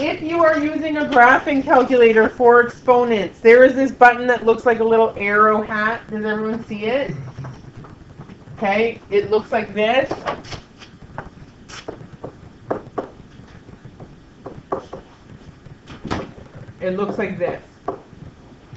If you are using a graphing calculator for exponents, there is this button that looks like a little arrow hat. Does everyone see it? Okay, it looks like this. It looks like this.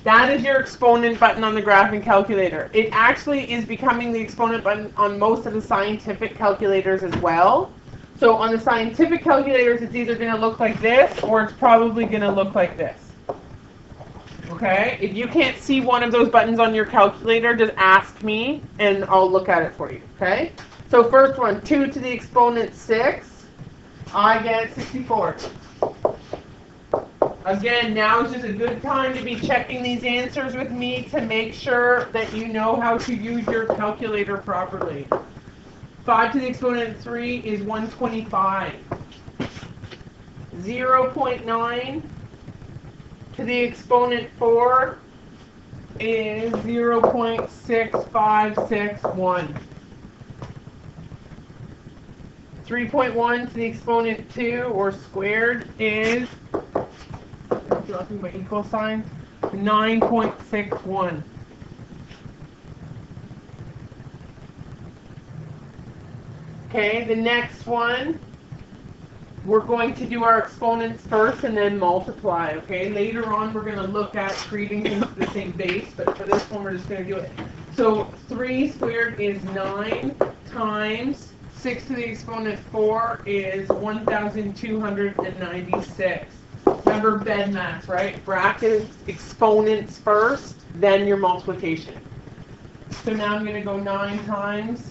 That is your exponent button on the graphing calculator. It actually is becoming the exponent button on most of the scientific calculators as well. So on the scientific calculators, it's either going to look like this or it's probably going to look like this. Okay? If you can't see one of those buttons on your calculator, just ask me and I'll look at it for you. Okay? So first one, 2 to the exponent 6. I get 64. Again, now is just a good time to be checking these answers with me to make sure that you know how to use your calculator properly. 5 to the exponent 3 is 125. 0.9 to the exponent 4 is 0.6561. 3.1 to the exponent 2, or squared, is, dropping my equal sign, 9.61. Okay, the next one, we're going to do our exponents first and then multiply, okay? Later on, we're going to look at creating things to the same base, but for this one, we're just going to do it. So 3 squared is 9 times 6 to the exponent 4 is 1,296. Remember BEDMAS, right? Bracket exponents first, then your multiplication. So now I'm going to go 9 times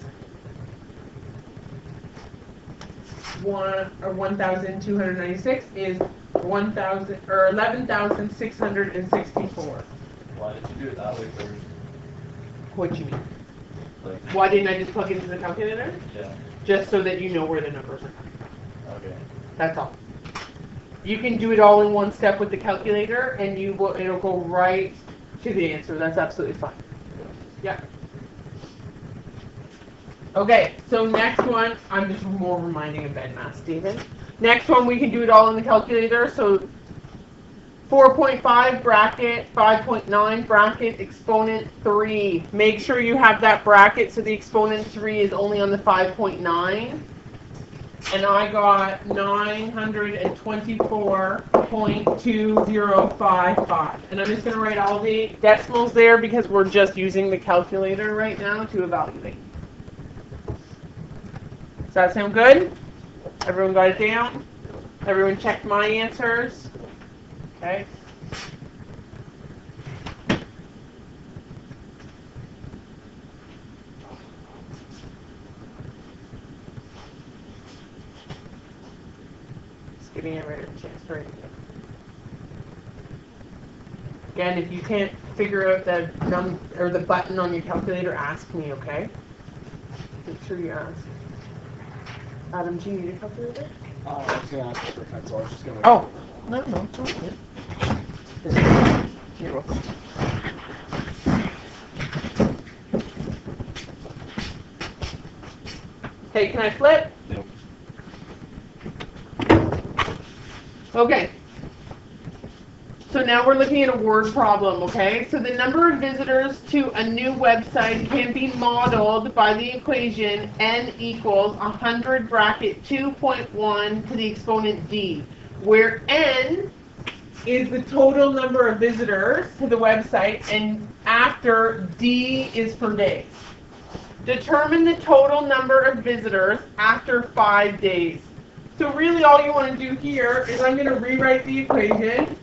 1,296 is 11,664. Why did you do it that way first? What do you mean? Like, Why didn't I just plug it into the calculator? yeah. Just so that you know where the numbers are coming from. Okay. That's all. You can do it all in one step with the calculator, and it'll go right to the answer. That's absolutely fine. Yeah. Okay, so next one, I'm just more reminding of BEDMAS, Stephen. Next one, we can do it all in the calculator. So 4.5 bracket, 5.9 bracket, exponent 3. Make sure you have that bracket so the exponent 3 is only on the 5.9. And I got 924.2055. And I'm just going to write all the decimals there because we're just using the calculator right now to evaluate. Does that sound good? Everyone got it down? Everyone checked my answers? Okay. Just giving everyone a chance to write it down. Again, if you can't figure out the button on your calculator, ask me, okay? Make sure you ask. Adam, do you need a calculator? I was going to ask for a pencil. I was just going to... Oh, no, it's all good. You're welcome. Hey, can I flip? No. Okay. So now we're looking at a word problem, okay? So the number of visitors to a new website can be modeled by the equation n equals 100 bracket 2.1 to the exponent d, where n is the total number of visitors to the website and after d is per day. Determine the total number of visitors after 5 days. So really all you want to do here is I'm going to rewrite the equation.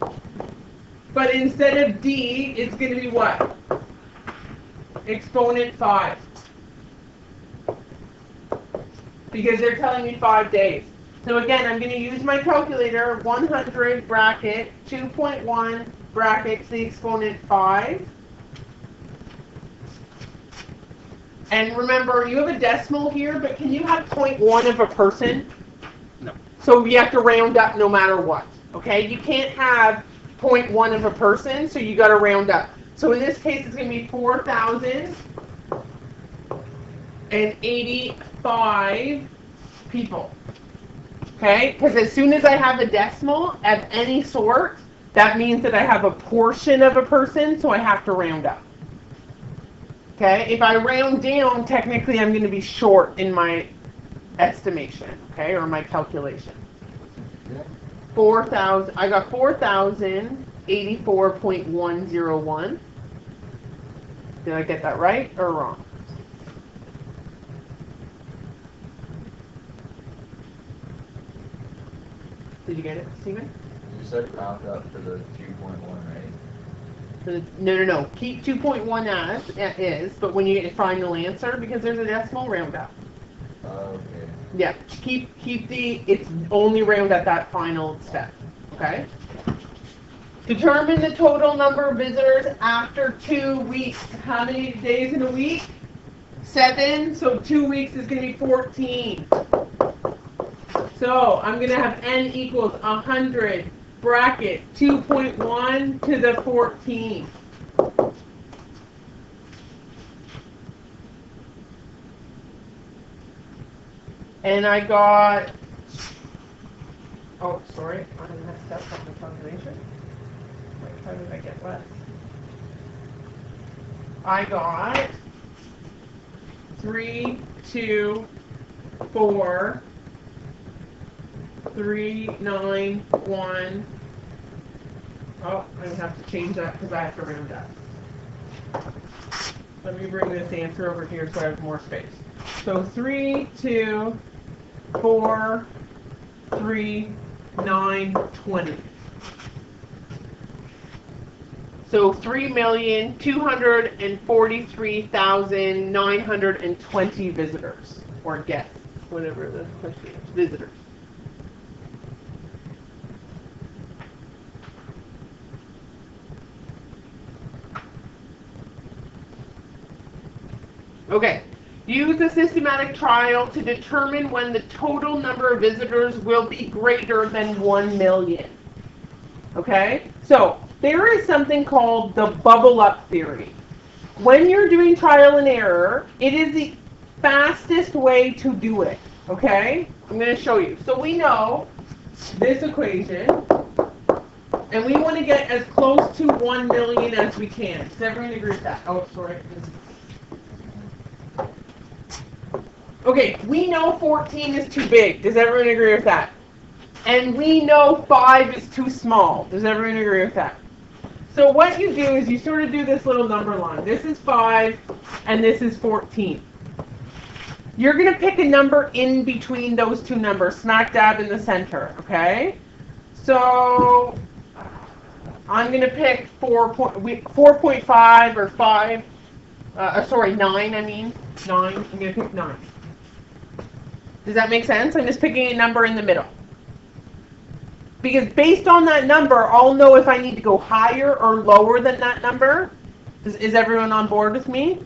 But instead of d, it's going to be what? Exponent 5. Because they're telling me 5 days. So again, I'm going to use my calculator, 100 bracket, 2.1 bracket to the exponent 5. And remember, you have a decimal here, but can you have 0.1 of a person? No. So you have to round up no matter what. Okay? You can't have 0.1 of a person, so you got to round up. So in this case, it's going to be 4,085 people. Okay? Because as soon as I have a decimal of any sort, that means that I have a portion of a person, so I have to round up. Okay? If I round down, technically I'm going to be short in my estimation, okay, or my calculation. 4,000. I got 4,084.101. Did I get that right or wrong? Did you get it, Stephen? You said round up to the 2.1, right? No. Keep 2.1 as it is, but when you get your final answer, because there's a decimal, round up. Okay. Yeah, keep it's only round at that final step, okay? Determine the total number of visitors after 2 weeks. How many days in a week? 7, so 2 weeks is going to be 14. So I'm going to have n equals 100, bracket 2.1 to the 14. And I got, oh, sorry, I messed up on the calculation. Wait, how did I get less? I got 3, 2, 4, 3, 9, 1. Oh, I have to change that because I have to round up. Let me bring this answer over here so I have more space. So 3, 2, 4, 3, 9, 20. So 3,243,920 visitors, or guests, whatever the question is, visitors. Okay. Use a systematic trial to determine when the total number of visitors will be greater than 1 million. Okay? So, there is something called the bubble up theory. When you're doing trial and error, it is the fastest way to do it. Okay? I'm going to show you. So, we know this equation, and we want to get as close to 1 million as we can. Does everyone agree with that? Oh, sorry. Okay, we know 14 is too big. Does everyone agree with that? And we know 5 is too small. Does everyone agree with that? So what you do is you sort of do this little number line. This is 5, and this is 14. You're going to pick a number in between those two numbers, smack dab in the center, okay? So I'm going to pick 4.5 or 5. Sorry, 9, I mean. 9. I'm going to pick 9. Does that make sense? I'm just picking a number in the middle. Because based on that number, I'll know if I need to go higher or lower than that number. Is everyone on board with me?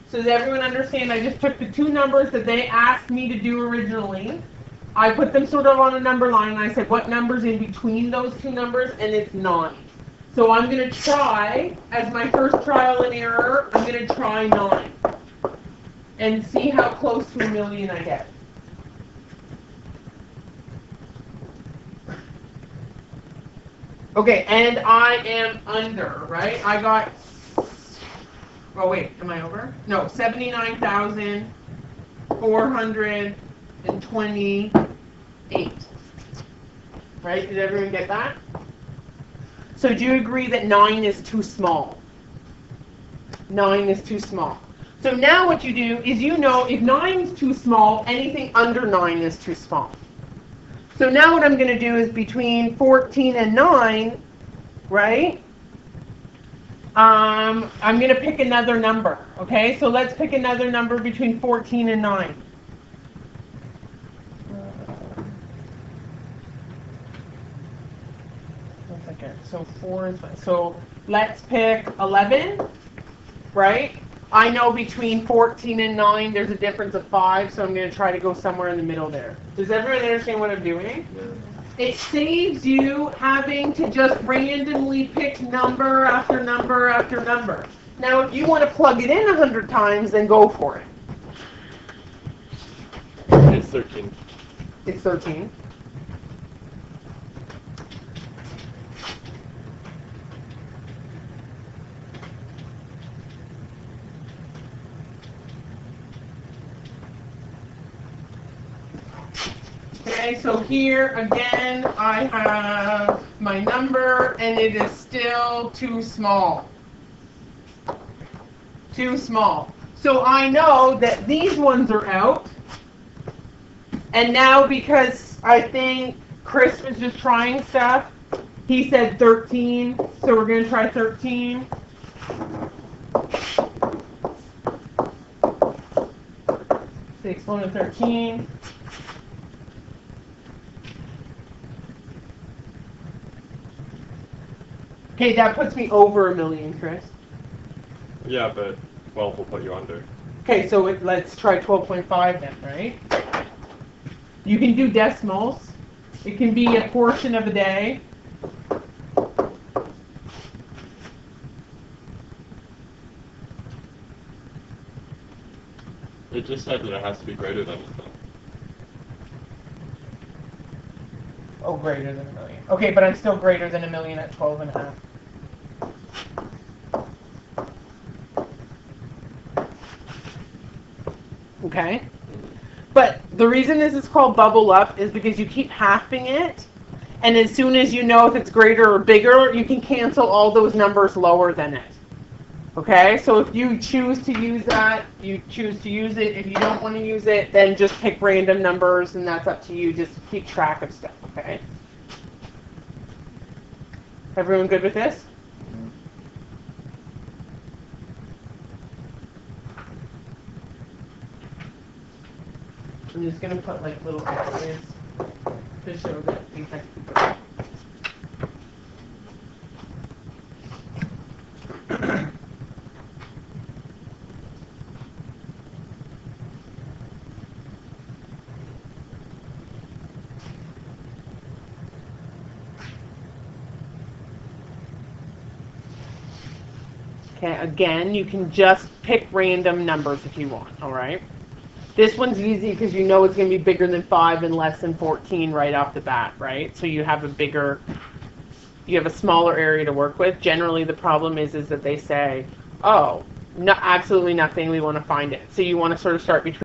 So does everyone understand? I just took the two numbers that they asked me to do originally. I put them sort of on a number line, and I said, what number's in between those two numbers? And it's 9. So I'm going to try, as my first trial and error, I'm going to try 9. And see how close to 1 million I get. Okay, and I am under, right? I got, oh wait, am I over? No, 79,428. Right? Did everyone get that? So do you agree that 9 is too small? 9 is too small. So now what you do is you know if 9 is too small, anything under 9 is too small. So now what I'm going to do is between 14 and 9, right? I'm going to pick another number, okay? So let's pick another number between 14 and 9. One second. So 4 and 5. So let's pick 11, right? I know between 14 and 9 there's a difference of 5, so I'm going to try to go somewhere in the middle there. Does everyone understand what I'm doing? Yeah. It saves you having to just randomly pick number after number after number. Now, if you want to plug it in 100 times, then go for it. It's 13. It's 13. Okay, so here again, I have my number, and it is still too small. Too small. So I know that these ones are out. And now because I think Chris was just trying stuff, he said 13, so we're going to try 13. The exponent of 13. Okay, that puts me over 1 million, Chris. Yeah, but 12 will put you under. Okay, so let's try 12.5 then, right? You can do decimals. It can be a portion of a day. It just said that it has to be greater than. Oh, greater than 1 million. Okay, but I'm still greater than 1 million at 12.5. Okay? But the reason this is called bubble up is because you keep halving it, and as soon as you know if it's greater or bigger, you can cancel all those numbers lower than it. Okay? So if you choose to use that, you choose to use it. If you don't want to use it, then just pick random numbers, and that's up to you. Just keep track of stuff, okay? Everyone good with this? I'm just going to put like little X's to show that these X's are. Okay, again, you can just pick random numbers if you want, all right? This one's easy because you know it's going to be bigger than 5 and less than 14 right off the bat, right? So you have a smaller area to work with. Generally, the problem is that they say, oh, no, absolutely nothing, we want to find it. So you want to sort of start between